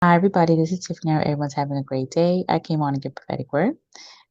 Hi, everybody. This is Tiffany. I hope everyone's having a great day. I came on to give prophetic word.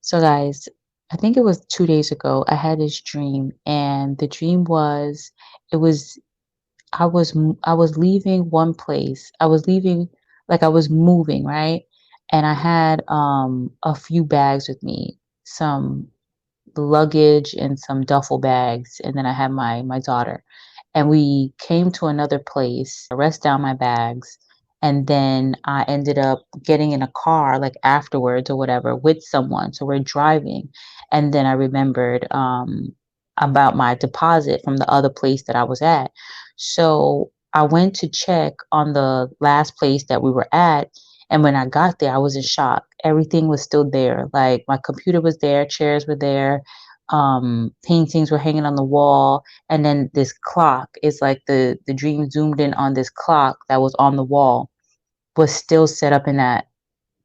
So, guys, I think it was 2 days ago. I had this dream, and the dream was it was I was leaving one place. I was leaving like I was moving, right? And I had a few bags with me, some luggage and some duffel bags, and then I had my daughter. And we came to another place, rest down my bags, and then I ended up getting in a car like afterwards or whatever with someone. So we're driving, and then I remembered about my deposit from the other place that I was at. So I went to check on the last place that we were at, and when I got there, I was in shock. Everything was still there. Like my computer was there, chairs were there, paintings were hanging on the wall, and then this clock is like the dream zoomed in on this clock that was on the wall was still set up in that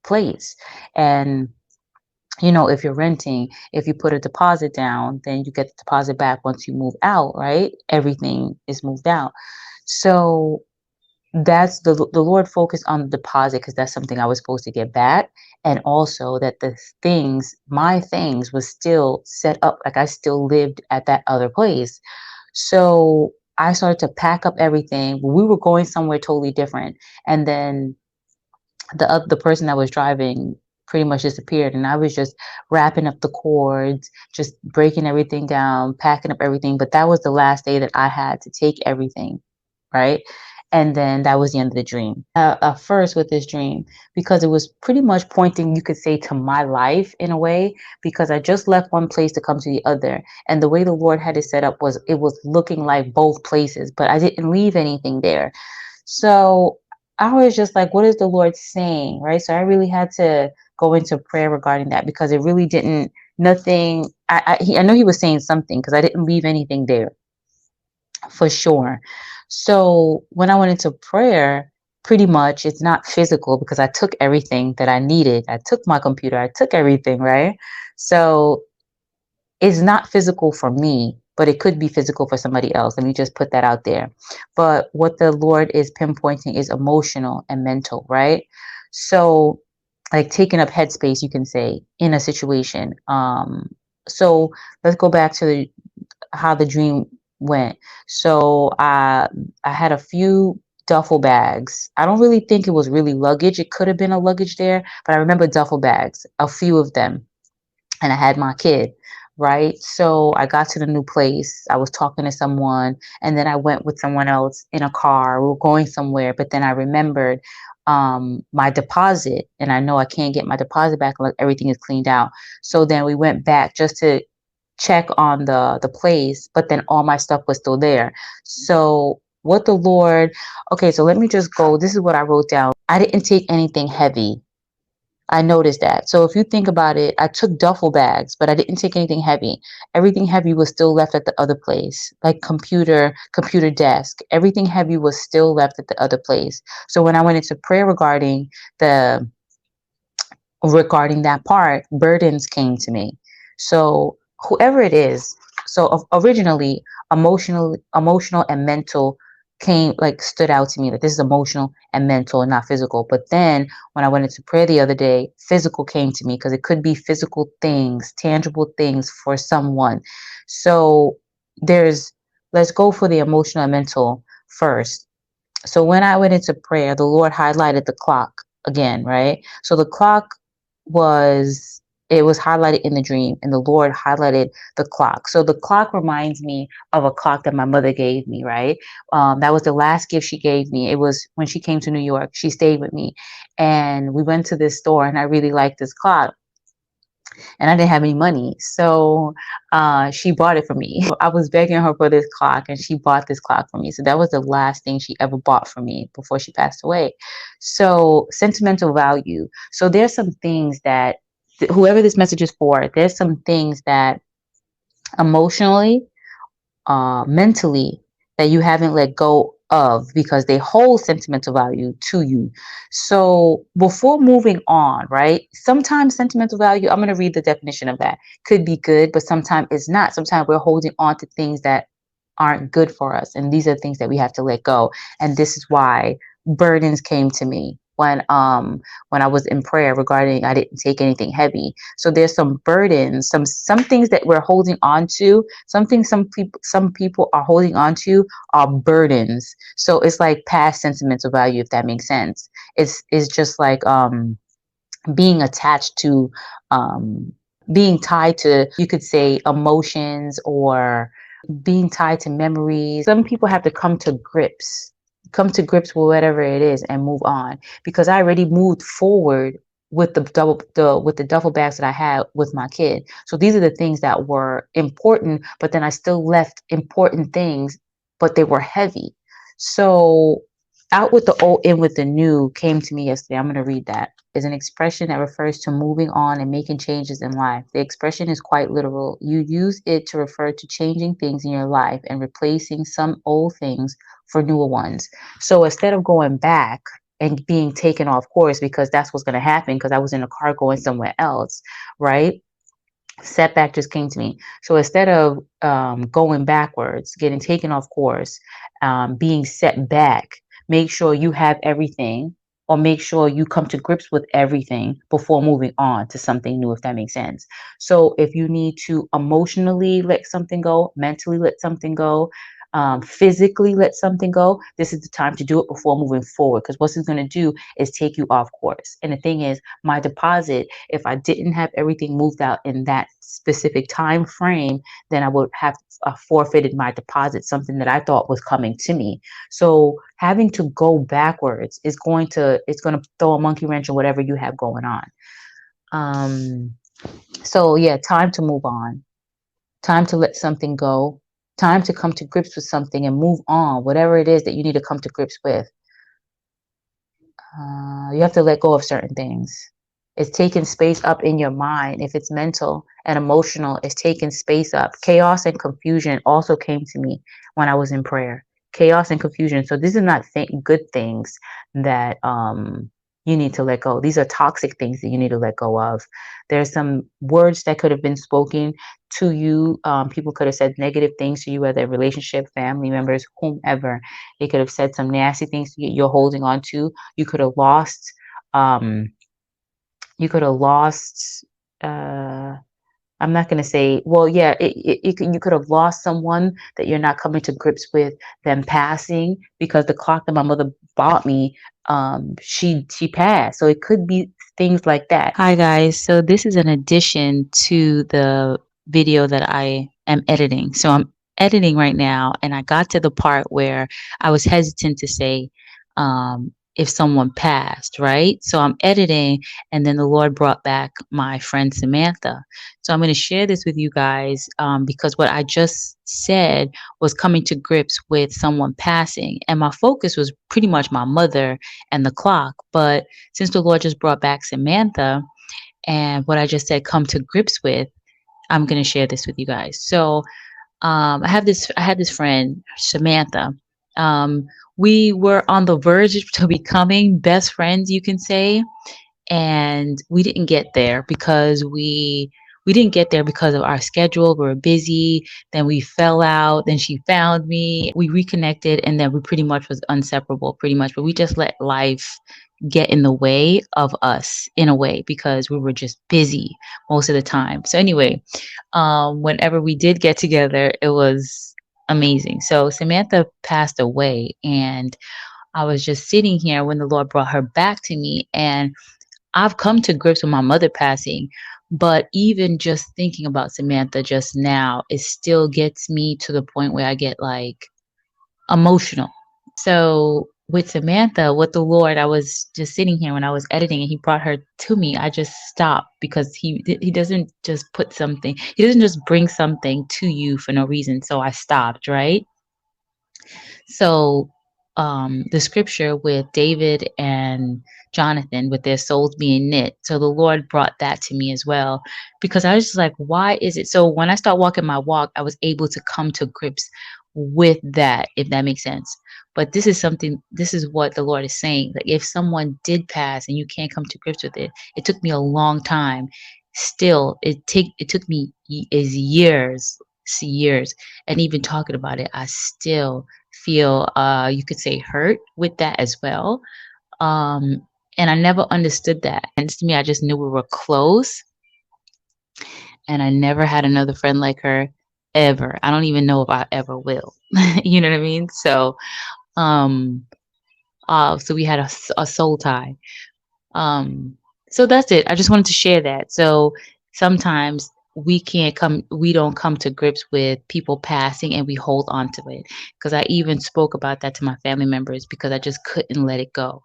place. And if you're renting, if you put a deposit down, then you get the deposit back once you move out, right? Everything is moved out. So that's the Lord focused on the deposit because that's something I was supposed to get back. And also that the things, my things, was still set up like I still lived at that other place. So I started to pack up everything. We were going somewhere totally different. And then the person that was driving pretty much disappeared, and I was just wrapping up the cords, just breaking everything down, packing up everything. But that was the last day that I had to take everything, right? And then that was the end of the dream. First with this dream, because it was pretty much pointing, you could say, to my life in a way, because I just left one place to come to the other. And the way the Lord had it set up was it was looking like both places, but I didn't leave anything there. So I was just like, what is the Lord saying? Right. So I really had to go into prayer regarding that because it really didn't, nothing. I know he was saying something because I didn't leave anything there for sure. So when I went into prayer, pretty much it's not physical because I took everything that I needed. I took my computer, I took everything. Right. So is not physical for me, but it could be physical for somebody else. Let me just put that out there. But what the Lord is pinpointing is emotional and mental, right? So, like taking up headspace, you can say, in a situation. So let's go back to how the dream went. So I had a few duffel bags. I don't really think it was really luggage. It could have been a luggage there, but I remember duffel bags, a few of them, and I had my kid, right? So I got to the new place. I was talking to someone, and then I went with someone else in a car. We were going somewhere, but then I remembered my deposit, and I know I can't get my deposit back unless everything is cleaned out. So then we went back just to check on the place, but then all my stuff was still there. So what the Lord, okay, so let me just go. This is what I wrote down. I didn't take anything heavy. I noticed that. So if you think about it, I took duffel bags, but I didn't take anything heavy. Everything heavy was still left at the other place, like computer desk. Everything heavy was still left at the other place. So when I went into prayer the regarding that part, burdens came to me. So whoever it is, so originally emotional and mental came like stood out to me that this is emotional and mental and not physical. But then when I went into prayer the other day, physical came to me because it could be physical things, tangible things for someone. So there's let's go for the emotional and mental first. So when I went into prayer, the Lord highlighted the clock again, right? So the clock was it was highlighted in the dream, and the Lord highlighted the clock. So the clock reminds me of a clock that my mother gave me, right? That was the last gift she gave me. It was when she came to New York. She stayed with me, and we went to this store, and I really liked this clock, and I didn't have any money. So she bought it for me. I was begging her for this clock, and she bought this clock for me. So that was the last thing she ever bought for me before she passed away. So sentimental value. So there's some things that whoever this message is for, there's some things that emotionally, mentally, that you haven't let go of because they hold sentimental value to you. So before moving on, right? Sometimes sentimental value, I'm going to read the definition of that, could be good, but sometimes it's not. Sometimes we're holding on to things that aren't good for us. And these are things that we have to let go. And this is why burdens came to me when I was in prayer regarding I didn't take anything heavy. So there's some burdens, some things that we're holding on to, some people are holding on to are burdens. So it's like past sentimental value, if that makes sense. It's just like being attached to um being tied to, you could say, emotions, or being tied to memories. Some people have to come to grips with whatever it is and move on, because I already moved forward with the duffel bags that I had with my kid. So these are the things that were important, but then I still left important things, but they were heavy. So out with the old, in with the new came to me yesterday. I'm going to read that. Is an expression that refers to moving on and making changes in life. The expression is quite literal. You use it to refer to changing things in your life and replacing some old things for newer ones. So instead of going back and being taken off course, because that's what's going to happen, because I was in a car going somewhere else, right? Setback just came to me. So instead of going backwards, getting taken off course, being set back, make sure you have everything, or make sure you come to grips with everything before moving on to something new, if that makes sense. So if you need to emotionally let something go, mentally let something go, physically let something go, this is the time to do it before moving forward, because what it's going to do is take you off course. And the thing is, my deposit, if I didn't have everything moved out in that specific time frame, then I would have forfeited my deposit, something that I thought was coming to me. So having to go backwards is going to throw a monkey wrench in whatever you have going on. Um, so yeah, time to move on, time to let something go, time to come to grips with something and move on, whatever it is that you need to come to grips with. You have to let go of certain things. It's taking space up in your mind. If it's mental and emotional, it's taking space up. Chaos and confusion also came to me when I was in prayer. Chaos and confusion. So these are not good things that you need to let go. These are toxic things that you need to let go of. There's some words that could have been spoken to you. People could have said negative things to you, whether relationship, family members, whomever. They could have said some nasty things to you you're holding on to. You could have lost. Um, you could have lost. Uh, I'm not going to say, well, yeah, you could have lost someone that you're not coming to grips with them passing, because the clock that my mother bought me, she passed. So it could be things like that. Hi guys. So this is an addition to the video that I am editing. So I'm editing right now, and I got to the part where I was hesitant to say, if someone passed, right? So I'm editing, and then the Lord brought back my friend Samantha. So I'm going to share this with you guys, because what I just said was coming to grips with someone passing. And my focus was pretty much my mother and the clock. But since the Lord just brought back Samantha, and what I just said, come to grips with, I'm going to share this with you guys. So I had this friend, Samantha. Um, we were on the verge to becoming best friends, you can say, and we didn't get there because we didn't get there because of our schedule. We were busy, then we fell out, then she found me, we reconnected, and then we pretty much was inseparable, pretty much. But we just let life get in the way of us, in a way, because we were just busy most of the time. So anyway, whenever we did get together, it was amazing. So Samantha passed away, and I was just sitting here when the Lord brought her back to me, and I've come to grips with my mother passing, but even just thinking about Samantha just now, it still gets me to the point where I get like emotional. So with Samantha, with the Lord, I was just sitting here when I was editing and he brought her to me. I just stopped, because he doesn't just put something, he doesn't just bring something to you for no reason. So I stopped, right? So, the scripture with David and Jonathan, with their souls being knit. So the Lord brought that to me as well, because I was just like, why is it? So when I start walking my walk, I was able to come to grips with that, if that makes sense. But this is what the Lord is saying. Like, if someone did pass and you can't come to grips with it, it took me a long time. Still, it took me is years, and even talking about it, I still feel, you could say, hurt with that as well. And I never understood that. And to me, I just knew we were close, and I never had another friend like her ever. I don't even know if I ever will. You know what I mean? Um, so we had a soul tie. Um, so that's it. I just wanted to share that. So sometimes we don't come to grips with people passing and we hold on to it. Because I even spoke about that to my family members because I just couldn't let it go.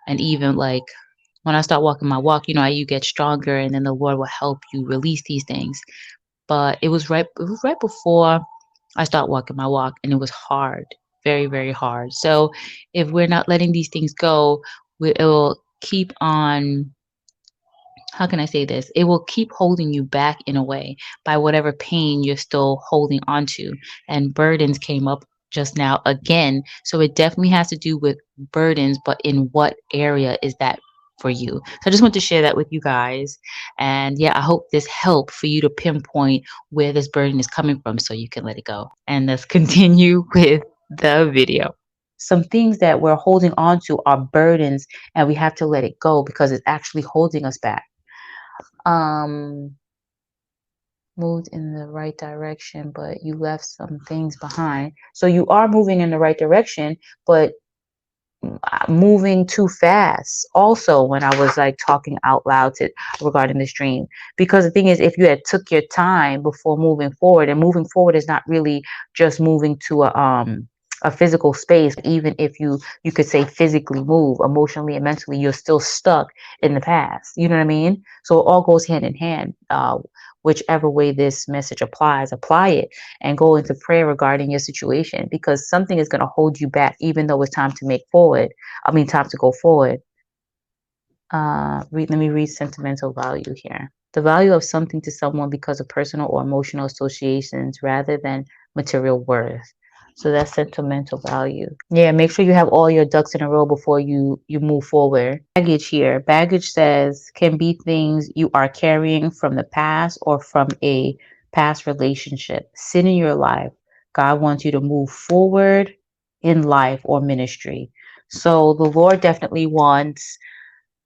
And even like when I start walking my walk, you get stronger and then the Lord will help you release these things. But it was right before I start walking my walk, and it was hard, very, very hard. So if we're not letting these things go, it will keep on, how can I say this? It will keep holding you back in a way by whatever pain you're still holding on to. And burdens came up just now again. So it definitely has to do with burdens, but in what area is that for you? So I just want to share that with you guys. And yeah, I hope this helped for you to pinpoint where this burden is coming from so you can let it go. And let's continue with the video. Some things that we're holding on to are burdens, and we have to let it go because it's actually holding us back. um Moved in the right direction, but you left some things behind. So you are moving in the right direction, but moving too fast also when I was like talking out loud regarding this dream. Because the thing is, if you had took your time before moving forward, and moving forward is not really just moving to a physical space. Even if you could say physically move, emotionally and mentally you're still stuck in the past. You know what I mean? So it all goes hand in hand. Whichever way this message applies, apply it and go into prayer regarding your situation, because something is going to hold you back even though it's time to make forward. I mean, time to go forward. Let me read sentimental value here. The value of something to someone because of personal or emotional associations rather than material worth. So that's sentimental value. Yeah, make sure you have all your ducks in a row before you move forward. Baggage here. Baggage says can be things you are carrying from the past or from a past relationship. Sin in your life. God wants you to move forward in life or ministry. So the Lord definitely wants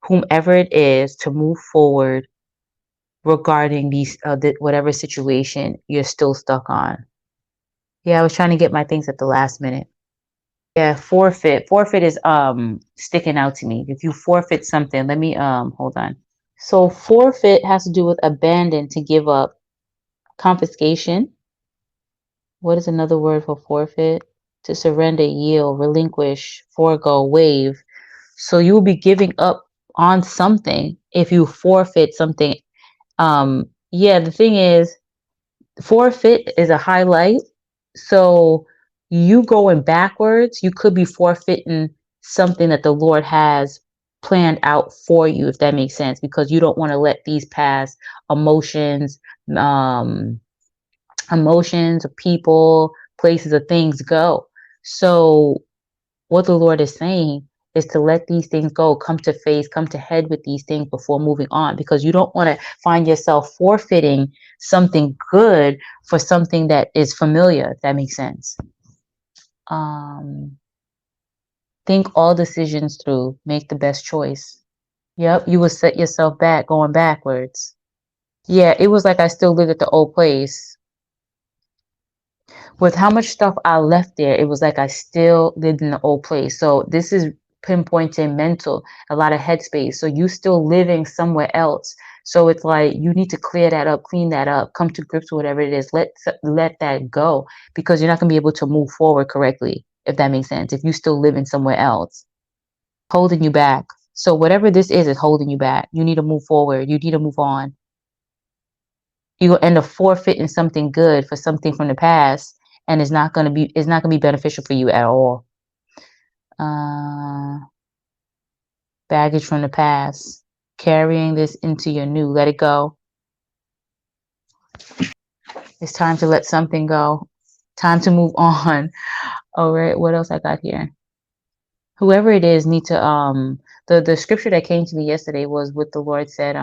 whomever it is to move forward regarding whatever situation you're still stuck on. Yeah, I was trying to get my things at the last minute. Yeah, forfeit. Forfeit is sticking out to me. If you forfeit something, let me hold on. So forfeit has to do with abandon, to give up, confiscation. What is another word for forfeit? To surrender, yield, relinquish, forego, waive. So you will be giving up on something if you forfeit something. Yeah, the thing is, forfeit is a highlight. So you going backwards, you could be forfeiting something that the Lord has planned out for you, if that makes sense, because you don't want to let these past emotions, um, emotions of people, places of things go. So what the Lord is saying is to let these things go, come to face, come to head with these things before moving on, because you don't want to find yourself forfeiting something good for something that is familiar, if that makes sense. Um, think all decisions through, make the best choice. Yep, you will set yourself back going backwards. Yeah, it was like I still lived at the old place. With how much stuff I left there, it was like I still lived in the old place. So this is pinpointing mental, a lot of headspace. So you still living somewhere else. So it's like you need to clear that up, clean that up, come to grips with whatever it is. Let that go, because you're not gonna be able to move forward correctly, if that makes sense. If you still living somewhere else, holding you back. So whatever this is holding you back. You need to move forward. You need to move on. You will end up forfeiting something good for something from the past, and it's not gonna be beneficial for you at all. uh Baggage from the past, carrying this into your new, let it go. It's time to let something go, time to move on. All right, what else I got here? Whoever it is need to the scripture that came to me yesterday was what the Lord said,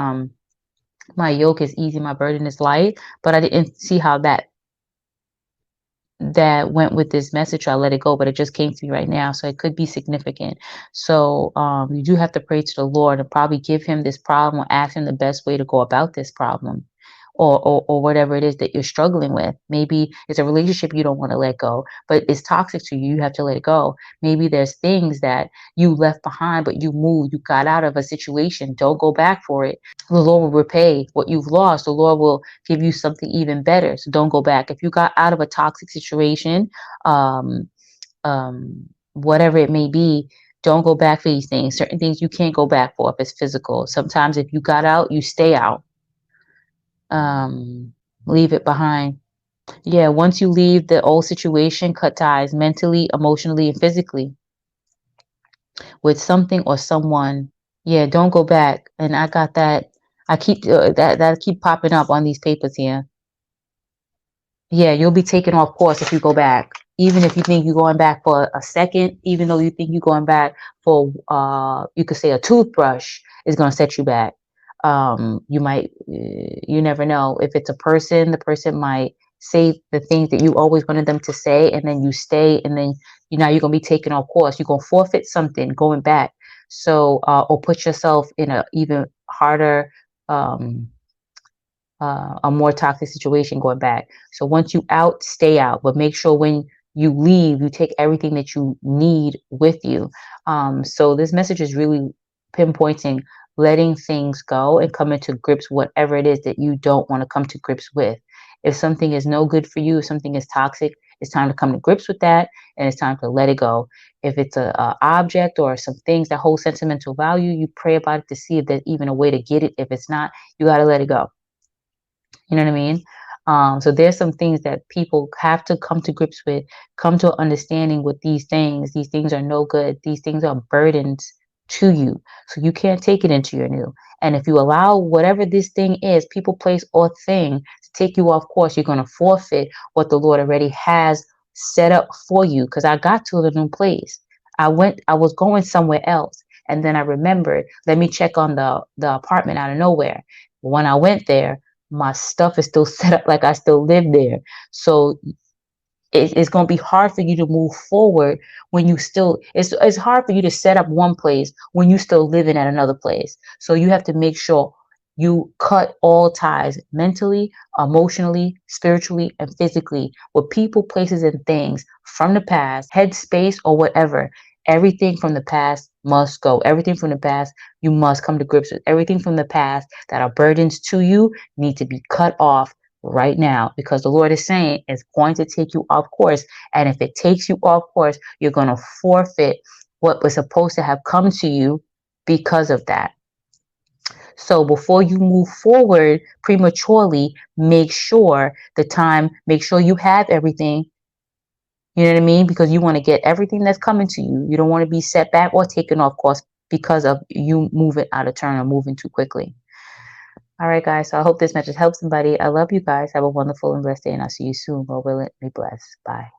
my yoke is easy, my burden is light. But I didn't see how that that went with this message. I let it go, but it just came to me right now. So it could be significant. So you do have to pray to the Lord and probably give him this problem or ask him the best way to go about this problem. Or whatever it is that you're struggling with. Maybe it's a relationship you don't want to let go, but it's toxic to you. You have to let it go. Maybe there's things that you left behind, but you moved, you got out of a situation. Don't go back for it. The Lord will repay what you've lost. The Lord will give you something even better. So don't go back. If you got out of a toxic situation, um, whatever it may be, don't go back for these things. Certain things you can't go back for if it's physical. Sometimes if you got out, you stay out. Leave it behind. Yeah, once you leave the old situation, cut ties mentally, emotionally, and physically with something or someone. Yeah, don't go back. And I got that. I keep that keep popping up on these papers here. Yeah, you'll be taken off course if you go back. Even if you think you're going back for a second, even though you think you're going back for, you could say a toothbrush is going to set you back. You might, you never know. If it's a person, the person might say the things that you always wanted them to say, and then you stay, and then now you're going to be taken off course. You're going to forfeit something going back. So, or put yourself in a even harder, um, a more toxic situation going back. So once you out, stay out, but make sure when you leave, you take everything that you need with you. So this message is really pinpointing letting things go and coming to grips whatever it is that you don't want to come to grips with. If something is no good for you, if something is toxic, it's time to come to grips with that, and it's time to let it go. If it's a object or some things that hold sentimental value, you pray about it to see if there's even a way to get it. If it's not, you got to let it go. You know what I mean? So there's some things that people have to come to grips with, come to an understanding with these things. These things are no good. These things are burdens to you. So you can't take it into your new. And if you allow whatever this thing is, people, place, or thing to take you off course, you're going to forfeit what the Lord already has set up for you. Because I got to a new place. I was going somewhere else. And then I remembered, let me check on the apartment out of nowhere. When I went there, my stuff is still set up like I still live there. So it's going to be hard for you to move forward when you still, it's hard for you to set up one place when you still living at another place. So you have to make sure you cut all ties mentally, emotionally, spiritually, and physically with people, places, and things from the past, headspace, or whatever. Everything from the past must go. Everything from the past, you must come to grips with. Everything from the past that are burdens to you need to be cut off right now, because the Lord is saying it's going to take you off course. And if it takes you off course, you're going to forfeit what was supposed to have come to you because of that. So before you move forward prematurely, make sure you have everything. You know what I mean? Because you want to get everything that's coming to you. You don't want to be set back or taken off course because of you moving out of turn or moving too quickly. All right, guys. So I hope this message helps somebody. I love you guys. Have a wonderful and blessed day, and I'll see you soon. Lord willing, be blessed. Bye.